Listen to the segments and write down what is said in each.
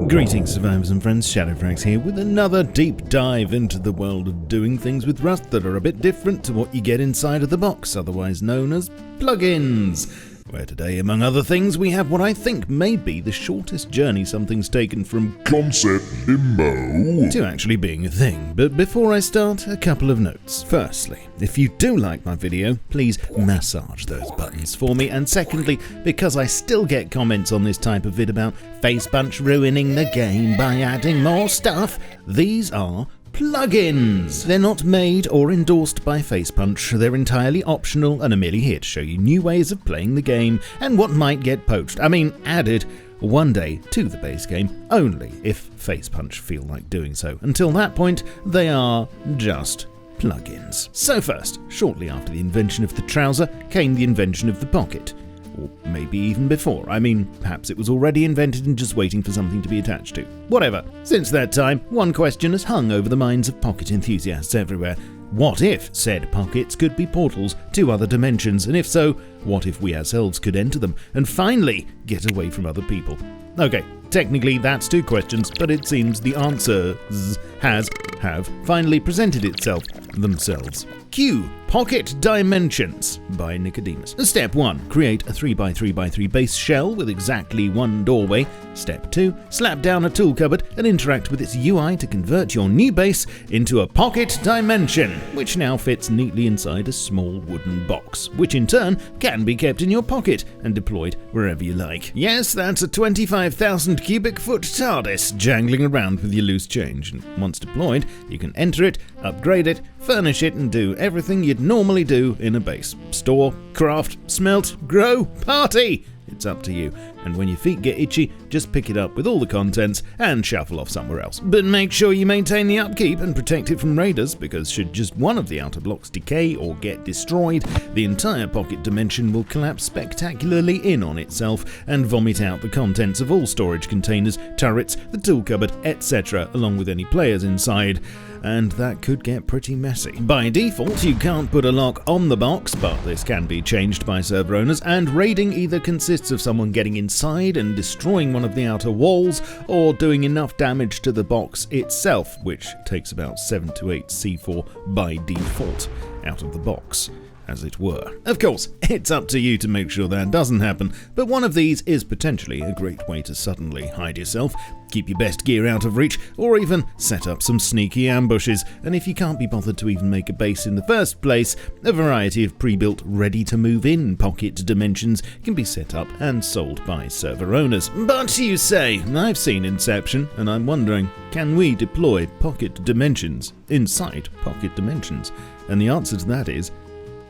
Greetings survivors and friends, Shadowfrax here with another deep dive into the world of doing things with Rust that are a bit different to what you get inside of the box, otherwise known as plugins. Where today, among other things, we have what I think may be the shortest journey something's taken from concept limbo to actually being a thing. But before I start, a couple of notes. Firstly, if you do like my video, please massage those buttons for me. And secondly, because I still get comments on this type of vid about FacePunch ruining the game by adding more stuff, these are plugins. They're not made or endorsed by FacePunch, they're entirely optional and are merely here to show you new ways of playing the game and what might get added one day to the base game, only if FacePunch feel like doing so. Until that point, they are just plugins. So first, shortly after the invention of the trouser came the invention of the pocket. Or maybe even before. Perhaps it was already invented and just waiting for something to be attached to. Whatever. Since that time, one question has hung over the minds of pocket enthusiasts everywhere. What if said pockets could be portals to other dimensions? And if so, what if we ourselves could enter them and finally get away from other people? Okay, technically that's two questions, but it seems the answers have finally presented itself themselves. Q. Pocket Dimensions by Nikedemos. Step 1. Create a 3x3x3 base shell with exactly one doorway. Step 2. Slap down a tool cupboard and interact with its UI to convert your new base into a pocket dimension, which now fits neatly inside a small wooden box, which in turn can be kept in your pocket and deployed wherever you like. Yes, that's a 25,000 cubic foot TARDIS jangling around with your loose change, and once deployed, you can enter it, upgrade it, furnish it, and do everything you'd normally do in a base. Store, craft, smelt, grow, party! It's up to you, and when your feet get itchy, just pick it up with all the contents and shuffle off somewhere else. But make sure you maintain the upkeep and protect it from raiders, because should just one of the outer blocks decay or get destroyed, the entire pocket dimension will collapse spectacularly in on itself and vomit out the contents of all storage containers, turrets, the tool cupboard, etc., along with any players inside. And that could get pretty messy. By default, you can't put a lock on the box, but this can be changed by server owners, and raiding either consists of someone getting inside and destroying one of the outer walls, or doing enough damage to the box itself, which takes about 7 to 8 C4 by default out of the box, as it were. Of course, it's up to you to make sure that doesn't happen, but one of these is potentially a great way to suddenly hide yourself, keep your best gear out of reach, or even set up some sneaky ambushes. And if you can't be bothered to even make a base in the first place, a variety of pre-built, ready-to-move-in pocket dimensions can be set up and sold by server owners. But you say, I've seen Inception, and I'm wondering, can we deploy pocket dimensions inside pocket dimensions? And the answer to that is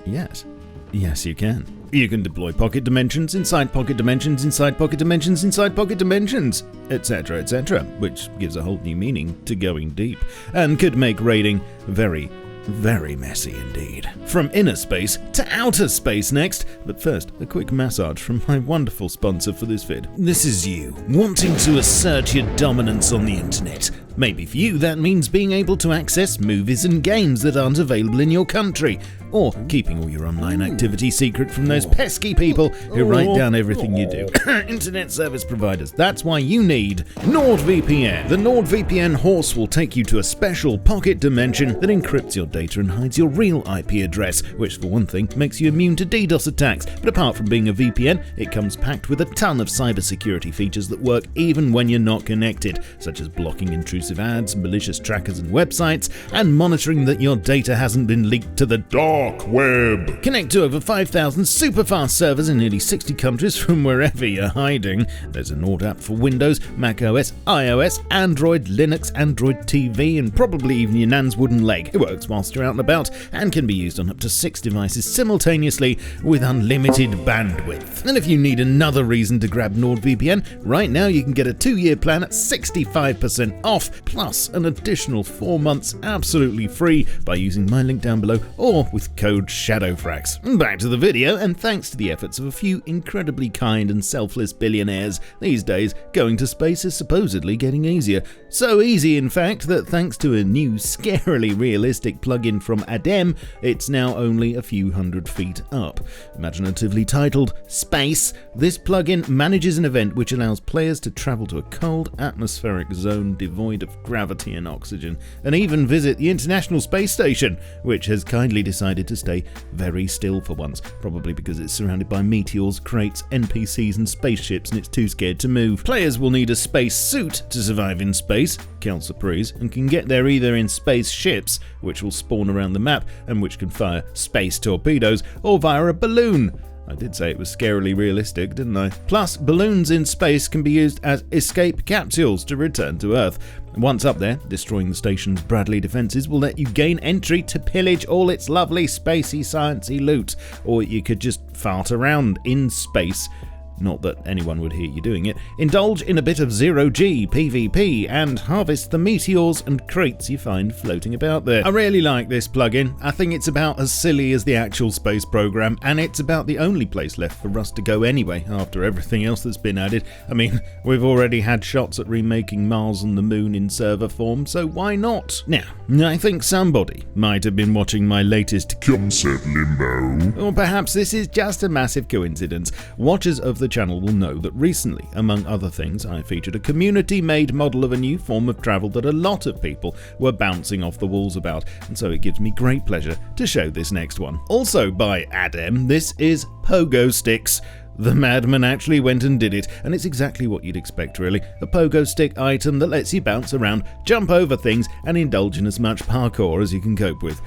yes. Yes, you can. You can deploy pocket dimensions inside pocket dimensions inside pocket dimensions inside pocket dimensions, etc., etc., which gives a whole new meaning to going deep, and could make raiding very, very messy indeed. From inner space to outer space next, but first, a quick massage from my wonderful sponsor for this vid. This is you, wanting to assert your dominance on the internet. Maybe for you that means being able to access movies and games that aren't available in your country, or keeping all your online activity secret from those pesky people who write down everything you do. Internet service providers, that's why you need NordVPN. The NordVPN horse will take you to a special pocket dimension that encrypts your data and hides your real IP address, which for one thing makes you immune to DDoS attacks. But apart from being a VPN, it comes packed with a ton of cybersecurity features that work even when you're not connected, such as blocking intrusive ads, malicious trackers and websites, and monitoring that your data hasn't been leaked to the dark web. Connect to over 5,000 super fast servers in nearly 60 countries from wherever you're hiding. There's a Nord app for Windows, Mac OS, iOS, Android, Linux, Android TV, and probably even your nan's wooden leg. It works whilst you're out and about and can be used on up to 6 devices simultaneously with unlimited bandwidth. And if you need another reason to grab NordVPN, right now you can get a 2-year plan at 65% off month, plus an additional 4 months absolutely free by using my link down below or with code Shadowfrax. Back to the video, and thanks to the efforts of a few incredibly kind and selfless billionaires, these days going to space is supposedly getting easier. So easy, in fact, that thanks to a new scarily realistic plugin from Adem, it's now only a few hundred feet up. Imaginatively titled Space, this plugin manages an event which allows players to travel to a cold atmospheric zone devoid of gravity and oxygen, and even visit the International Space Station, which has kindly decided to stay very still for once, probably because it's surrounded by meteors, crates, NPCs and spaceships and it's too scared to move. Players will need a space suit to survive in space, quelle surprise, and can get there either in space ships, which will spawn around the map and which can fire space torpedoes, or via a balloon. I did say it was scarily realistic, didn't I? Plus, balloons in space can be used as escape capsules to return to Earth. Once up there, destroying the station's Bradley defences will let you gain entry to pillage all its lovely spacey sciencey loot, or you could just fart around in space. Not that anyone would hear you doing it. Indulge in a bit of zero-G PvP and harvest the meteors and crates you find floating about there. I really like this plugin. I think it's about as silly as the actual space program, and it's about the only place left for Rust to go anyway after everything else that's been added. I mean, we've already had shots at remaking Mars and the Moon in server form, so why not? Now, I think somebody might have been watching my latest Concept Limbo. Or perhaps this is just a massive coincidence. Watchers of the channel will know that recently, among other things, I featured a community-made model of a new form of travel that a lot of people were bouncing off the walls about, and so it gives me great pleasure to show this next one. Also by Adem, this is Pogosticks. The madman actually went and did it, and it's exactly what you'd expect really. A pogo stick item that lets you bounce around, jump over things, and indulge in as much parkour as you can cope with.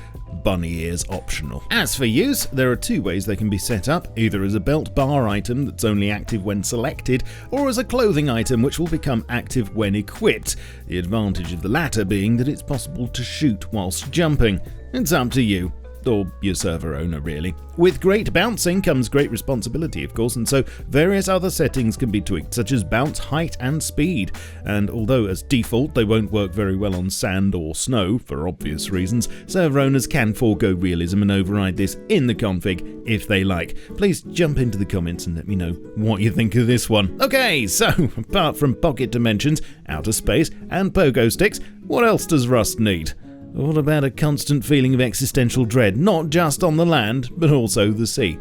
Bunny ears optional. As for use, there are two ways they can be set up, either as a belt bar item that's only active when selected, or as a clothing item which will become active when equipped. The advantage of the latter being that it's possible to shoot whilst jumping. It's up to you. Or your server owner, really. With great bouncing comes great responsibility, of course, and so various other settings can be tweaked, such as bounce height and speed. And although as default they won't work very well on sand or snow, for obvious reasons, server owners can forego realism and override this in the config if they like. Please jump into the comments and let me know what you think of this one. Okay, so apart from pocket dimensions, outer space, and pogo sticks, what else does Rust need? What about a constant feeling of existential dread, not just on the land, but also the sea?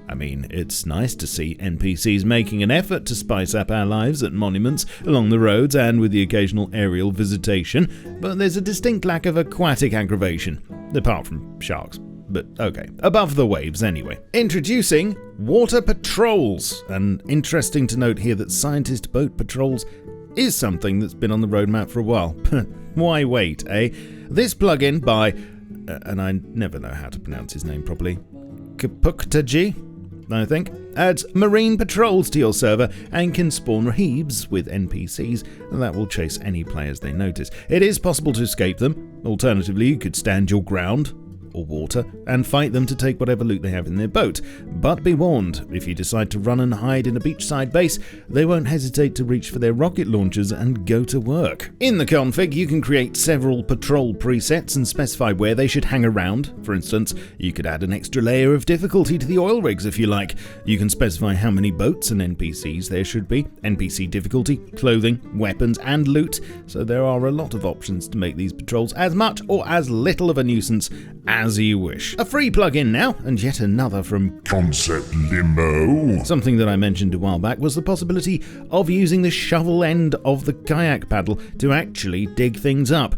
I mean, it's nice to see NPCs making an effort to spice up our lives at monuments, along the roads, and with the occasional aerial visitation, but there's a distinct lack of aquatic aggravation, apart from sharks. But okay, above the waves anyway. Introducing water patrols, and interesting to note here that scientist boat patrols is something that's been on the roadmap for a while, but why wait, eh? This plugin by, and I never know how to pronounce his name properly, Kpuctaji, I think, adds marine patrols to your server and can spawn rahibs with NPCs that will chase any players they notice. It is possible to escape them. Alternatively, you could stand your ground, or water, and fight them to take whatever loot they have in their boat. But be warned, if you decide to run and hide in a beachside base, they won't hesitate to reach for their rocket launchers and go to work. In the config, you can create several patrol presets and specify where they should hang around. For instance, you could add an extra layer of difficulty to the oil rigs if you like. You can specify how many boats and NPCs there should be, NPC difficulty, clothing, weapons, and loot, so there are a lot of options to make these patrols as much or as little of a nuisance as you wish. A free plugin now, and yet another from Concept Limbo. Something that I mentioned a while back was the possibility of using the shovel end of the kayak paddle to actually dig things up.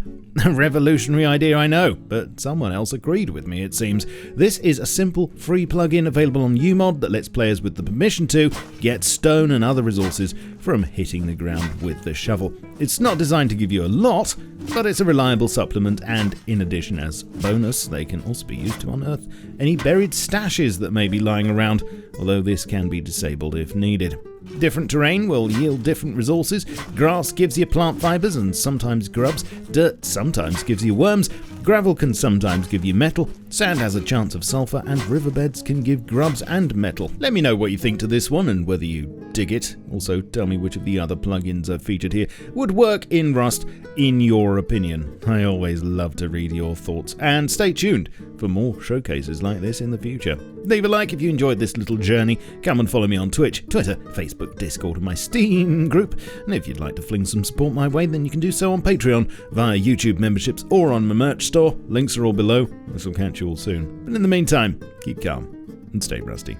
A revolutionary idea, I know, but someone else agreed with me, it seems. This is a simple, free plugin available on Umod that lets players with the permission to get stone and other resources from hitting the ground with the shovel. It's not designed to give you a lot, but it's a reliable supplement, and in addition, as bonus, they can also be used to unearth any buried stashes that may be lying around, although this can be disabled if needed. Different terrain will yield different resources. Grass gives you plant fibers and sometimes grubs. Dirt sometimes gives you worms. Gravel can sometimes give you metal. Sand has a chance of sulfur, and riverbeds can give grubs and metal. Let me know what you think to this one and whether you dig it. Also, tell me which of the other plugins I've featured here would work in Rust in your opinion. I always love to read your thoughts, and stay tuned for more showcases like this in the future. Leave a like if you enjoyed this little journey. Come and follow me on Twitch, Twitter, Facebook, Discord, and my Steam group. And if you'd like to fling some support my way, then you can do so on Patreon, via YouTube memberships, or on my merch store. Links are all below. This will catch you all soon. But in the meantime, keep calm and stay rusty.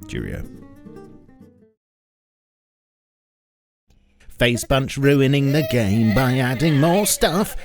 Cheerio. Face Punch ruining the game by adding more stuff.